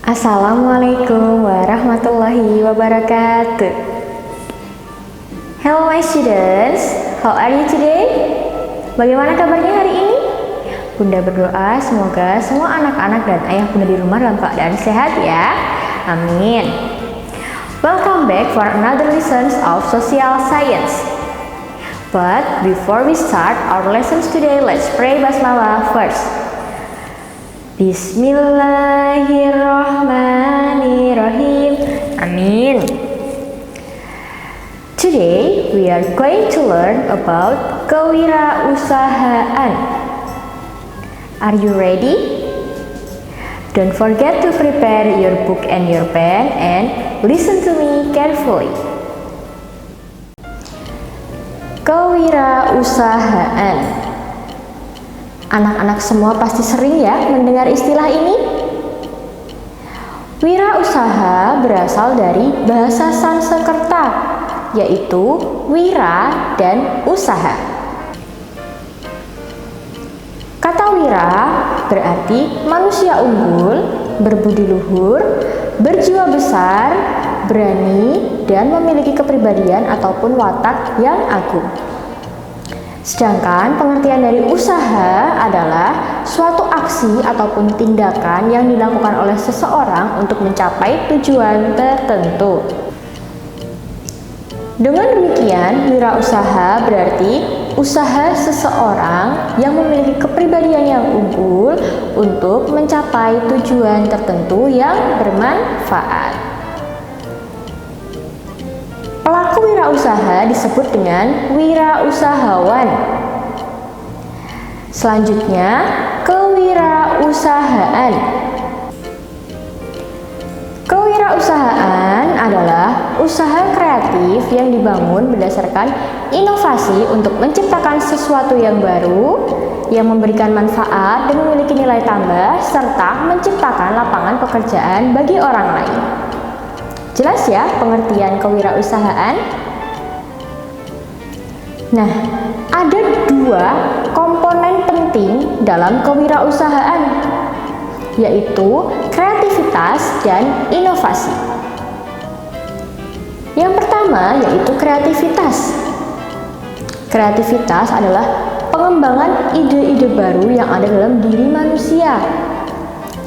Assalamualaikum warahmatullahi wabarakatuh. Hello my students, how are you today? Bagaimana kabarnya hari ini? Bunda berdoa semoga semua anak-anak dan ayah bunda di rumah dalam keadaan sehat ya. Amin. Welcome back for another lessons of social science. But before we start our lessons today, let's pray basmalah first. Bismillahirrahmanirrahim. Amin. Today we are going to learn about kewirausahaan. Are you ready? Don't forget to prepare your book and your pen and listen to me carefully. Kewirausahaan. Anak-anak semua pasti sering ya mendengar istilah ini. Wirausaha berasal dari bahasa Sanskerta, yaitu wira dan usaha. Kata wira berarti manusia unggul, berbudi luhur, berjiwa besar, berani, dan memiliki kepribadian ataupun watak yang agung. Sedangkan pengertian dari usaha adalah suatu aksi ataupun tindakan yang dilakukan oleh seseorang untuk mencapai tujuan tertentu. Dengan demikian, wirausaha berarti usaha seseorang yang memiliki kepribadian yang unggul untuk mencapai tujuan tertentu yang bermanfaat. Pelaku wirausaha disebut dengan wirausahawan. Selanjutnya, kewirausahaan. Kewirausahaan adalah usaha kreatif yang dibangun berdasarkan inovasi untuk menciptakan sesuatu yang baru, yang memberikan manfaat dan memiliki nilai tambah, serta menciptakan lapangan pekerjaan bagi orang lain. Jelas ya pengertian kewirausahaan? Nah, ada dua komponen penting dalam kewirausahaan, yaitu kreativitas dan inovasi. Yang pertama yaitu kreativitas. Kreativitas adalah pengembangan ide-ide baru yang ada dalam diri manusia.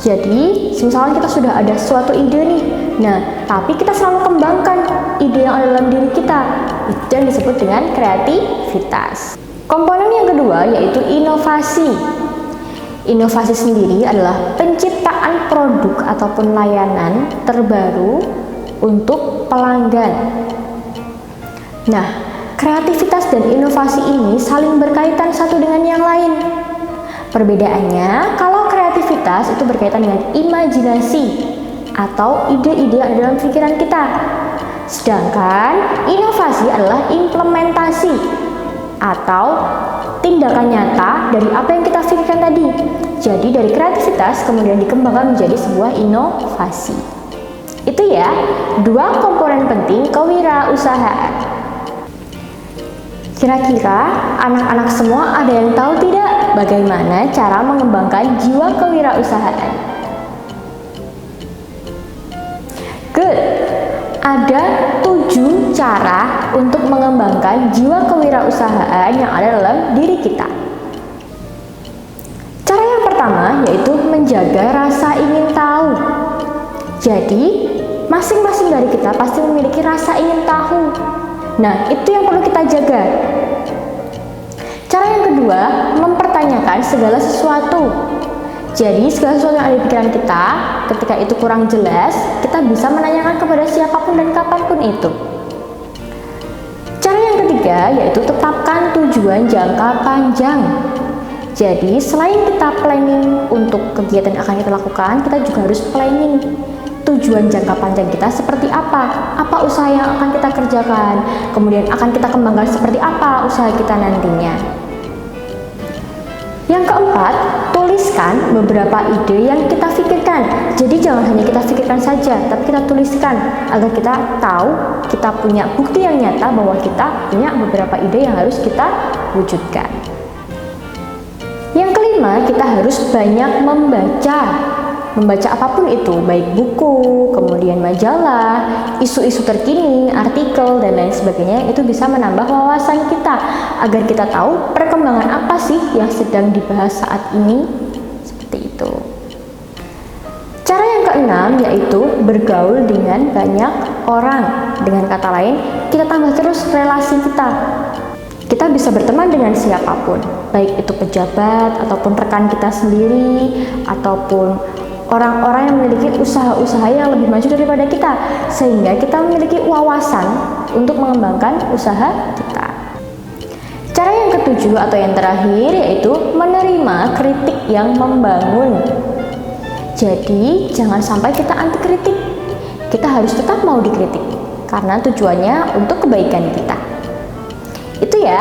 Jadi, misalnya kita sudah ada suatu ide nih, nah, tapi kita selalu kembangkan ide yang ada dalam diri kita. Itu yang disebut dengan kreativitas. Komponen yang kedua yaitu inovasi. Inovasi sendiri adalah penciptaan produk ataupun layanan terbaru untuk pelanggan. Nah, kreativitas dan inovasi ini saling berkaitan satu dengan yang lain. Perbedaannya, kalau kreativitas itu berkaitan dengan imajinasi atau ide-ide yang ada dalam pikiran kita. Sedangkan inovasi adalah implementasi atau tindakan nyata dari apa yang kita pikirkan tadi. Jadi dari kreativitas kemudian dikembangkan menjadi sebuah inovasi. Itu ya, dua komponen penting kewirausahaan. Kira-kira anak-anak semua ada yang tahu tidak bagaimana cara mengembangkan jiwa kewirausahaan? Good. Ada 7 cara untuk mengembangkan jiwa kewirausahaan yang ada dalam diri kita. Cara yang pertama yaitu menjaga rasa ingin tahu. Jadi, masing-masing dari kita pasti memiliki rasa ingin tahu. Nah, itu yang perlu kita jaga. Cara yang kedua, mempertanyakan segala sesuatu. Jadi, segala sesuatu yang ada di pikiran kita, ketika itu kurang jelas, kita bisa menanyakan kepada siapapun dan kapanpun itu. Cara yang ketiga, yaitu tetapkan tujuan jangka panjang. Jadi, selain kita planning untuk kegiatan yang akan kita lakukan, kita juga harus planning tujuan jangka panjang kita seperti apa usaha yang akan kita kerjakan, kemudian akan kita kembangkan seperti apa usaha kita nantinya. Yang keempat, tuliskan beberapa ide yang kita pikirkan. Jadi jangan hanya kita pikirkan saja, tapi kita tuliskan agar kita tahu, kita punya bukti yang nyata bahwa kita punya beberapa ide yang harus kita wujudkan. Yang kelima, kita harus banyak membaca. Membaca apapun itu, baik buku, kemudian majalah, isu-isu terkini, artikel, dan lain sebagainya, itu bisa menambah wawasan kita agar kita tahu perkembangan apa sih yang sedang dibahas saat ini. Seperti itu. Cara yang keenam yaitu bergaul dengan banyak orang. Dengan kata lain, kita tambah terus relasi kita. Kita bisa berteman dengan siapapun, baik itu pejabat, ataupun rekan kita sendiri, ataupun orang-orang yang memiliki usaha-usaha yang lebih maju daripada kita, sehingga kita memiliki wawasan untuk mengembangkan usaha kita. Cara yang ketujuh atau yang terakhir yaitu menerima kritik yang membangun. Jadi, jangan sampai kita anti kritik. Kita harus tetap mau dikritik, karena tujuannya untuk kebaikan kita. Itu ya,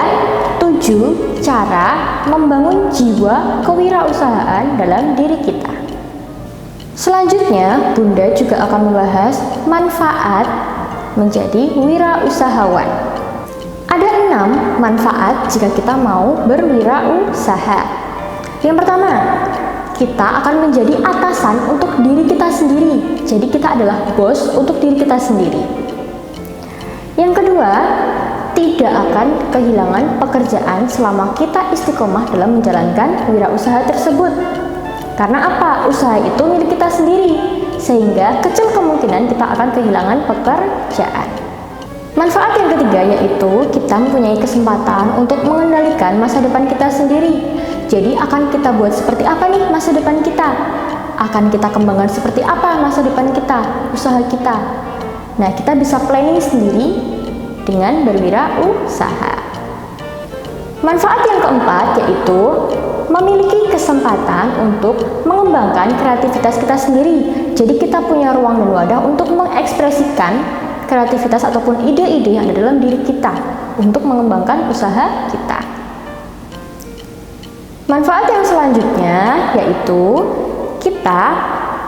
7 cara membangun jiwa kewirausahaan dalam diri kita. Selanjutnya, Bunda juga akan membahas manfaat menjadi wirausahawan. Ada 6 manfaat jika kita mau berwirausaha. Yang pertama, kita akan menjadi atasan untuk diri kita sendiri. Jadi kita adalah bos untuk diri kita sendiri. Yang kedua, tidak akan kehilangan pekerjaan selama kita istiqomah dalam menjalankan wirausaha tersebut. Karena apa? Usaha itu milik kita sendiri, sehingga kecil kemungkinan kita akan kehilangan pekerjaan. Manfaat yang ketiga yaitu kita mempunyai kesempatan untuk mengendalikan masa depan kita sendiri. Jadi akan kita buat seperti apa nih masa depan kita? Akan kita kembangkan seperti apa masa depan kita, usaha kita? Nah, kita bisa planning sendiri dengan berwirausaha. Manfaat yang keempat yaitu memiliki kesempatan untuk mengembangkan kreativitas kita sendiri. Jadi kita punya ruang dan wadah untuk mengekspresikan kreativitas ataupun ide-ide yang ada dalam diri kita untuk mengembangkan usaha kita. Manfaat yang selanjutnya yaitu kita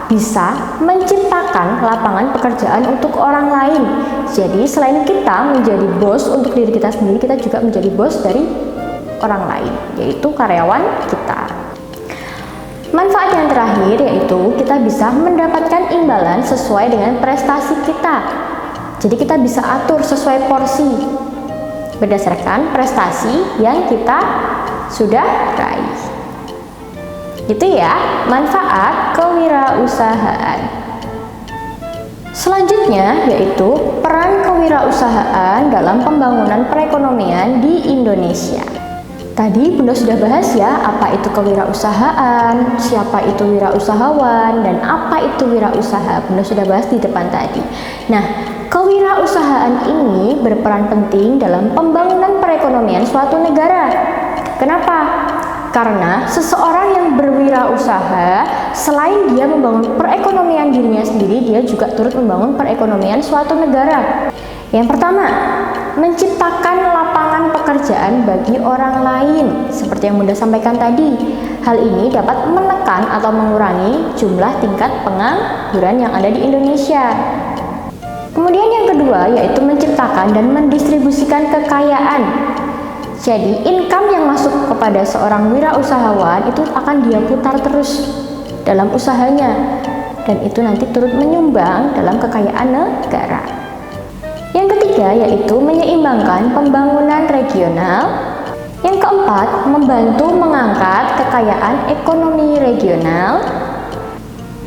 bisa menciptakan lapangan pekerjaan untuk orang lain. Jadi selain kita menjadi bos untuk diri kita sendiri, kita juga menjadi bos dari orang lain, yaitu karyawan kita. Manfaat yang terakhir yaitu kita bisa mendapatkan imbalan sesuai dengan prestasi kita. Jadi kita bisa atur sesuai porsi berdasarkan prestasi yang kita sudah raih. Itu ya, manfaat kewirausahaan. Selanjutnya yaitu peran kewirausahaan dalam pembangunan perekonomian di Indonesia. Tadi Bunda sudah bahas ya, apa itu kewirausahaan, siapa itu wirausahawan, dan apa itu wirausaha. Bunda sudah bahas di depan tadi. Nah, kewirausahaan ini berperan penting dalam pembangunan perekonomian suatu negara. Kenapa? Karena seseorang yang berwirausaha, selain dia membangun perekonomian dirinya sendiri, dia juga turut membangun perekonomian suatu negara. Yang pertama, menciptakan lapangan pekerjaan bagi orang lain. Seperti yang Bunda sampaikan tadi, hal ini dapat menekan atau mengurangi jumlah tingkat pengangguran yang ada di Indonesia. Kemudian yang kedua, yaitu menciptakan dan mendistribusikan kekayaan. Jadi, income yang masuk kepada seorang wirausahawan itu akan dia putar terus dalam usahanya, dan itu nanti turut menyumbang dalam kekayaan negara. Yang ketiga yaitu menyeimbangkan pembangunan regional. Yang keempat, membantu mengangkat kekayaan ekonomi regional.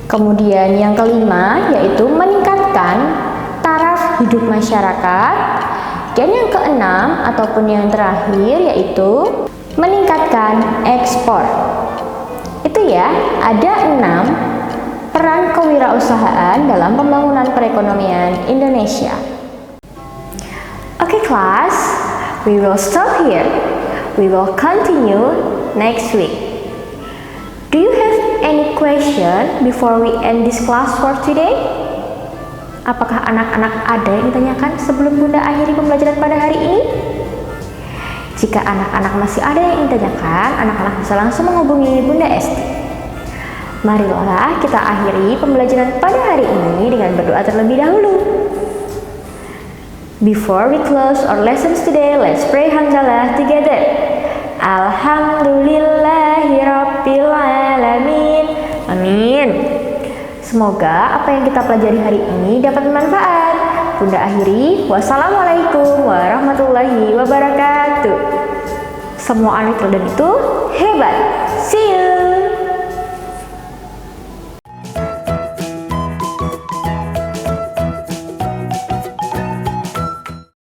Kemudian yang kelima yaitu meningkatkan taraf hidup masyarakat. Dan yang keenam ataupun yang terakhir yaitu meningkatkan ekspor. Itu ya, ada 6 peran kewirausahaan dalam pembangunan perekonomian Indonesia. Oke kelas, we will stop here. We will continue next week. Do you have any question before we end this class for today? Apakah anak-anak ada yang ditanyakan sebelum Bunda akhiri pembelajaran pada hari ini? Jika anak-anak masih ada yang ditanyakan, anak-anak bisa langsung menghubungi Bunda Esti. Marilah kita akhiri pembelajaran pada hari ini dengan berdoa terlebih dahulu. Before we close our lessons today, let's pray hamdalah together. Alhamdulillahirabbil alamin. Amin. Semoga apa yang kita pelajari hari ini dapat bermanfaat. Bunda akhiri, wassalamualaikum warahmatullahi wabarakatuh. Semua anak teladan itu hebat. See you!